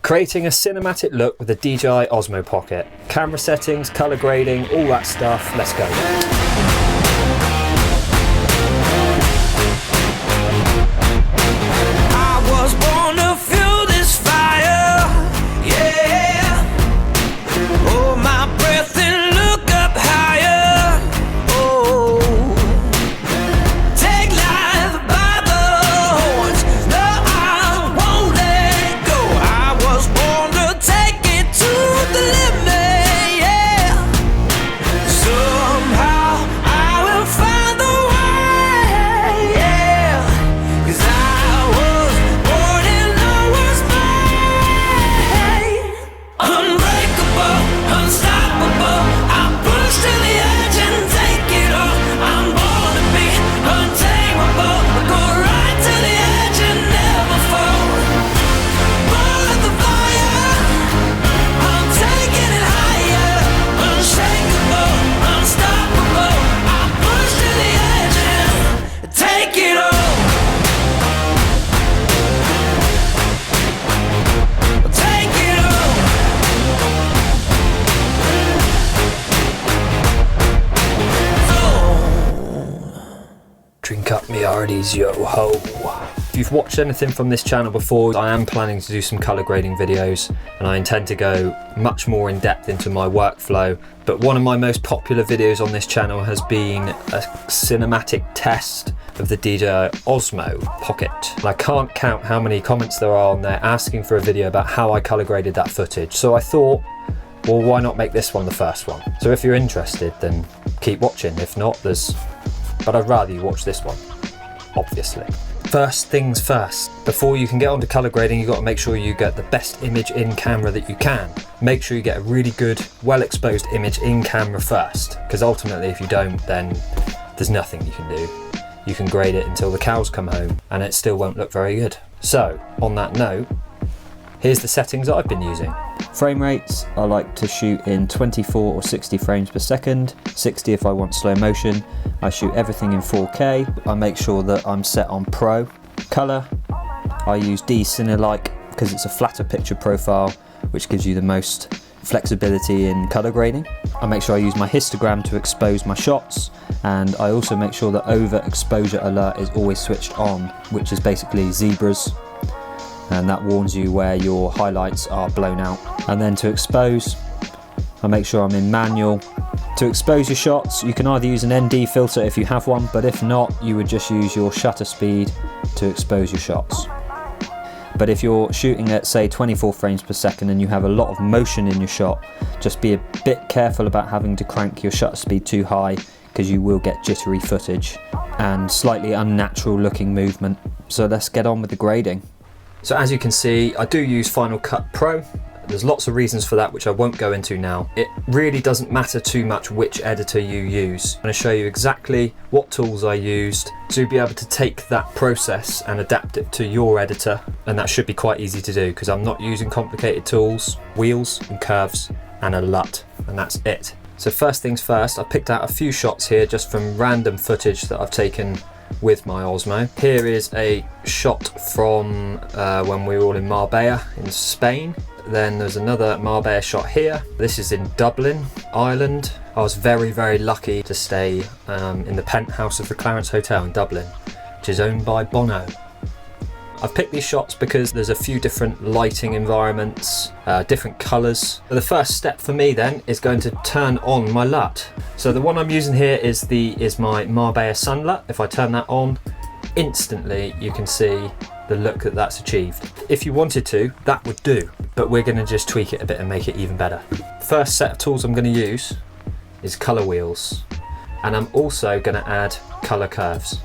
Creating a cinematic look with the DJI Osmo Pocket. Camera settings, color grading, all that stuff. Let's go. Drink up me hearties, yo ho. If you've watched anything from this channel before, I am planning to do some colour grading videos, and I intend to go much more in depth into my workflow. But one of my most popular videos on this channel has been a cinematic test of the DJI Osmo Pocket. And I can't count how many comments there are on there asking for a video about how I colour graded that footage. So I thought, well, why not make this one the first one? So if you're interested, then keep watching. If not, but I'd rather you watch this one, obviously. First things first, before you can get onto colour grading, you've got to make sure you get the best image in camera that you can. Make sure you get a really good, well exposed image in camera first, because ultimately if you don't, then there's nothing you can do. You can grade it until the cows come home and it still won't look very good. So, on that note, here's the settings that I've been using. Frame rates, I like to shoot in 24 or 60 frames per second, 60 if I want slow motion. I shoot everything in 4K. I make sure that I'm set on Pro. Color, I use D-Cine-like because it's a flatter picture profile, which gives you the most flexibility in color grading. I make sure I use my histogram to expose my shots, and I also make sure that overexposure alert is always switched on, which is basically zebras, and that warns you where your highlights are blown out. And then to expose, I make sure I'm in manual. To expose your shots, you can either use an ND filter if you have one, but if not, you would just use your shutter speed to expose your shots. But if you're shooting at, say, 24 frames per second and you have a lot of motion in your shot, just be a bit careful about having to crank your shutter speed too high, because you will get jittery footage and slightly unnatural looking movement. So let's get on with the grading. So as you can see, I do use Final Cut Pro. There's lots of reasons for that, which I won't go into now. It really doesn't matter too much which editor you use. I'm going to show you exactly what tools I used to be able to take that process and adapt it to your editor. And that should be quite easy to do because I'm not using complicated tools, wheels and curves and a LUT, and that's it. So first things first, I picked out a few shots here just from random footage that I've taken with my Osmo. Here is a shot from when we were all in Marbella in Spain. Then there's another Marbella shot here. This is in Dublin, Ireland. I was very, very lucky to stay in the penthouse of the Clarence Hotel in Dublin, which is owned by Bono. I've picked these shots because there's a few different lighting environments, different colours. The first step for me then is going to turn on my LUT. So the one I'm using here is my Marbella Sun LUT. If I turn that on, instantly you can see the look that that's achieved. If you wanted to, that would do, but we're going to just tweak it a bit and make it even better. First set of tools I'm going to use is colour wheels, and I'm also going to add colour curves.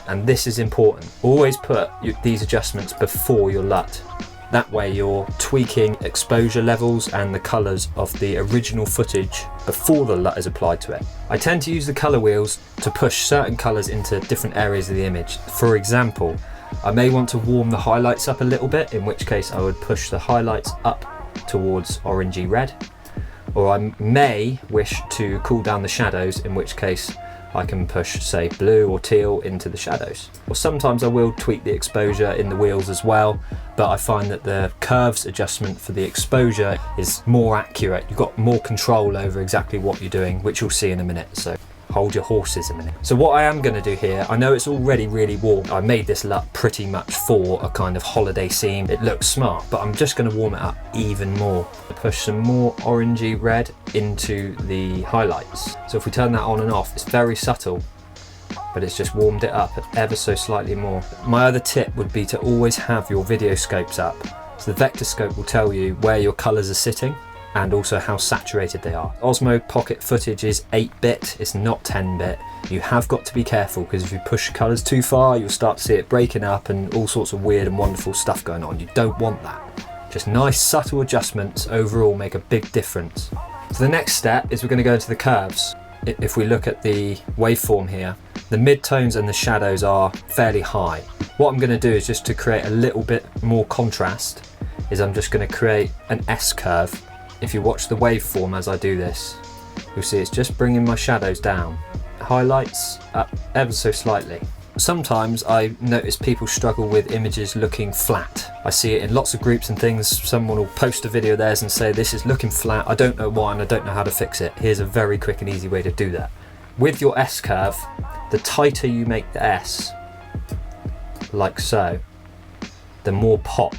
And this is important. Always put these adjustments before your LUT. That way you're tweaking exposure levels and the colours of the original footage before the LUT is applied to it. I tend to use the colour wheels to push certain colours into different areas of the image. For example, I may want to warm the highlights up a little bit, in which case I would push the highlights up towards orangey red. Or I may wish to cool down the shadows, in which case I can push, say, blue or teal into the shadows. Or sometimes I will tweak the exposure in the wheels as well, but I find that the curves adjustment for the exposure is more accurate. You've got more control over exactly what you're doing, which you'll see in a minute. So hold your horses a minute. So what I am going to do here, I know it's already really warm. I made this LUT pretty much for a kind of holiday scene. It looks smart, but I'm just going to warm it up even more. Push some more orangey red into the highlights. So if we turn that on and off, it's very subtle, but it's just warmed it up ever so slightly more. My other tip would be to always have your video scopes up. So the vector scope will tell you where your colors are sitting and also how saturated they are. Osmo Pocket footage is 8-bit, it's not 10-bit. You have got to be careful, because if you push colors too far, you'll start to see it breaking up and all sorts of weird and wonderful stuff going on. You don't want that. Just nice subtle adjustments overall make a big difference. So the next step is we're going to go into the curves. If we look at the waveform here, the midtones and the shadows are fairly high. What I'm going to do is, just to create a little bit more contrast, is I'm just going to create an S curve. If you watch the waveform as I do this, you'll see it's just bringing my shadows down. Highlights up ever so slightly. Sometimes I notice people struggle with images looking flat. I see it in lots of groups and things. Someone will post a video of theirs and say, this is looking flat, I don't know why and I don't know how to fix it. Here's a very quick and easy way to do that. With your S curve, the tighter you make the S, like so, the more pop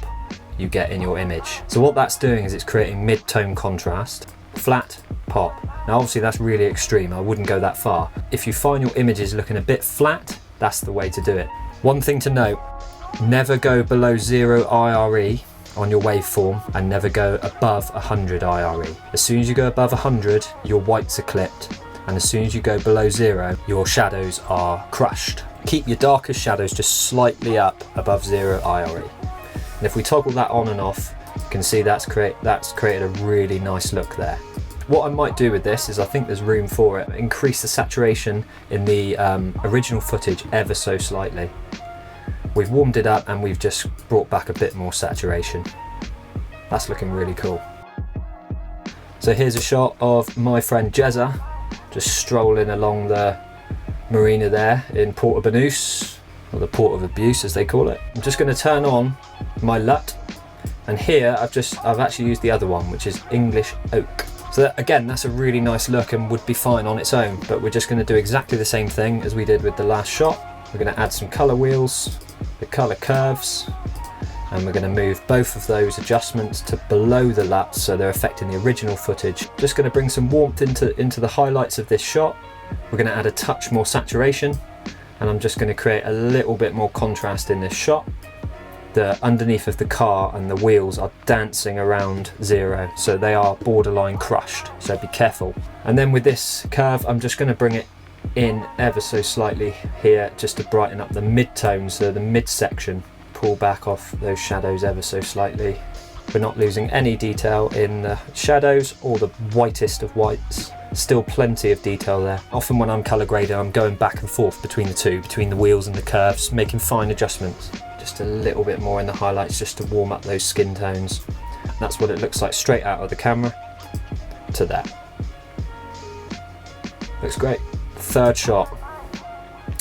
you get in your image. So what that's doing is it's creating mid-tone contrast, flat, pop. Now obviously that's really extreme, I wouldn't go that far. If you find your images looking a bit flat, that's the way to do it. One thing to note, never go below 0 IRE on your waveform and never go above 100 IRE. As soon as you go above 100, your whites are clipped, and as soon as you go below 0, your shadows are crushed. Keep your darkest shadows just slightly up above 0 IRE. And if we toggle that on and off, you can see that's created a really nice look there. What I might do with this is, I think there's room for it, increase the saturation in the original footage ever so slightly. We've warmed it up and we've just brought back a bit more saturation. That's looking really cool. So here's a shot of my friend Jezza just strolling along the marina there in Port of Banús, or the Port of Abuse as they call it. I'm just going to turn on my LUT, and here I've actually used the other one, which is English Oak. So again, that's a really nice look and would be fine on its own, but we're just going to do exactly the same thing as we did with the last shot. We're going to add some color wheels, the color curves, and we're going to move both of those adjustments to below the LUT so they're affecting the original footage. Just going to bring some warmth into the highlights of this shot. We're going to add a touch more saturation, and I'm just going to create a little bit more contrast in this shot. The underneath of the car and the wheels are dancing around 0, so they are borderline crushed, so be careful. And then with this curve, I'm just going to bring it in ever so slightly here, just to brighten up the mid-tone, so the midsection. Pull back off those shadows ever so slightly. We're not losing any detail in the shadows or the whitest of whites. Still plenty of detail there. Often when I'm color grading, I'm going back and forth between the two, between the wheels and the curves, making fine adjustments. Just a little bit more in the highlights just to warm up those skin tones. That's what it looks like straight out of the camera to that. Looks great. Third shot.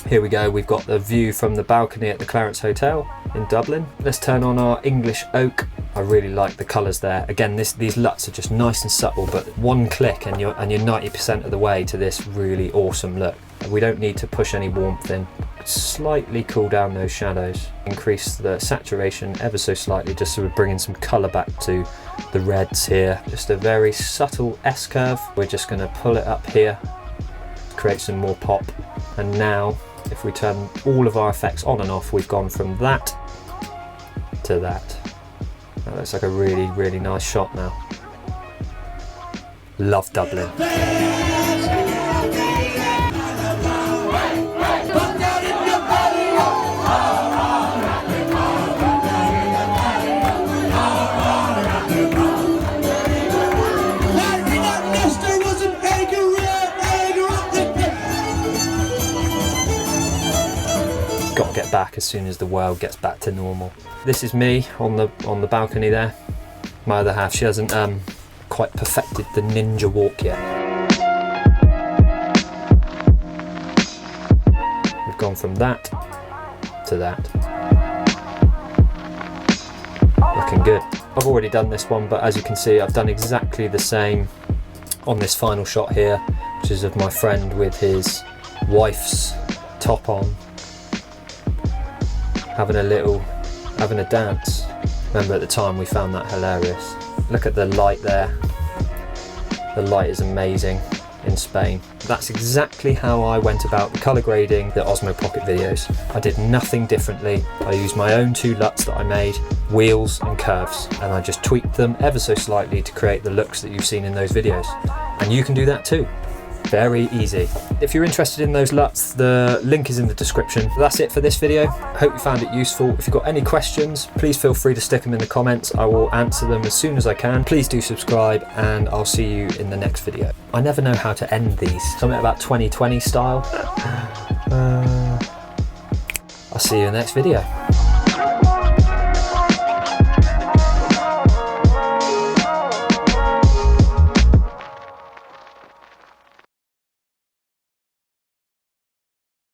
Here we go, we've got the view from the balcony at the Clarence Hotel in Dublin. Let's turn on our English Oak. I really like the colours there. Again, these LUTs are just nice and subtle, but one click and you're 90% of the way to this really awesome look. We don't need to push any warmth in. Slightly cool down those shadows. Increase the saturation ever so slightly, just so we're bringing some colour back to the reds here. Just a very subtle S curve. We're just going to pull it up here, create some more pop. And now, if we turn all of our effects on and off, we've gone from that to that. That looks like a really, really nice shot now. Love Dublin. Got to get back as soon as the world gets back to normal. This is me on the balcony there. My other half, she hasn't quite perfected the ninja walk yet. we've gone from that to that. Looking good. I've already done this one, but as you can see, I've done exactly the same on this final shot here, which is of my friend with his wife's top on, having a dance. Remember at the time we found that hilarious. Look at the light there. The light is amazing in Spain. That's exactly how I went about the colour grading the Osmo Pocket videos. I did nothing differently. I used my own two LUTs that I made, wheels and curves, and I just tweaked them ever so slightly to create the looks that you've seen in those videos. And you can do that too. Very easy. If you're interested in those LUTs, the link is in the description. That's it for this video. I hope you found it useful. If you've got any questions, please feel free to stick them in the comments. I will answer them as soon as I can. Please do subscribe, and I'll see you in the next video. I never know how to end these. Something about 2020 style. I'll see you in the next video.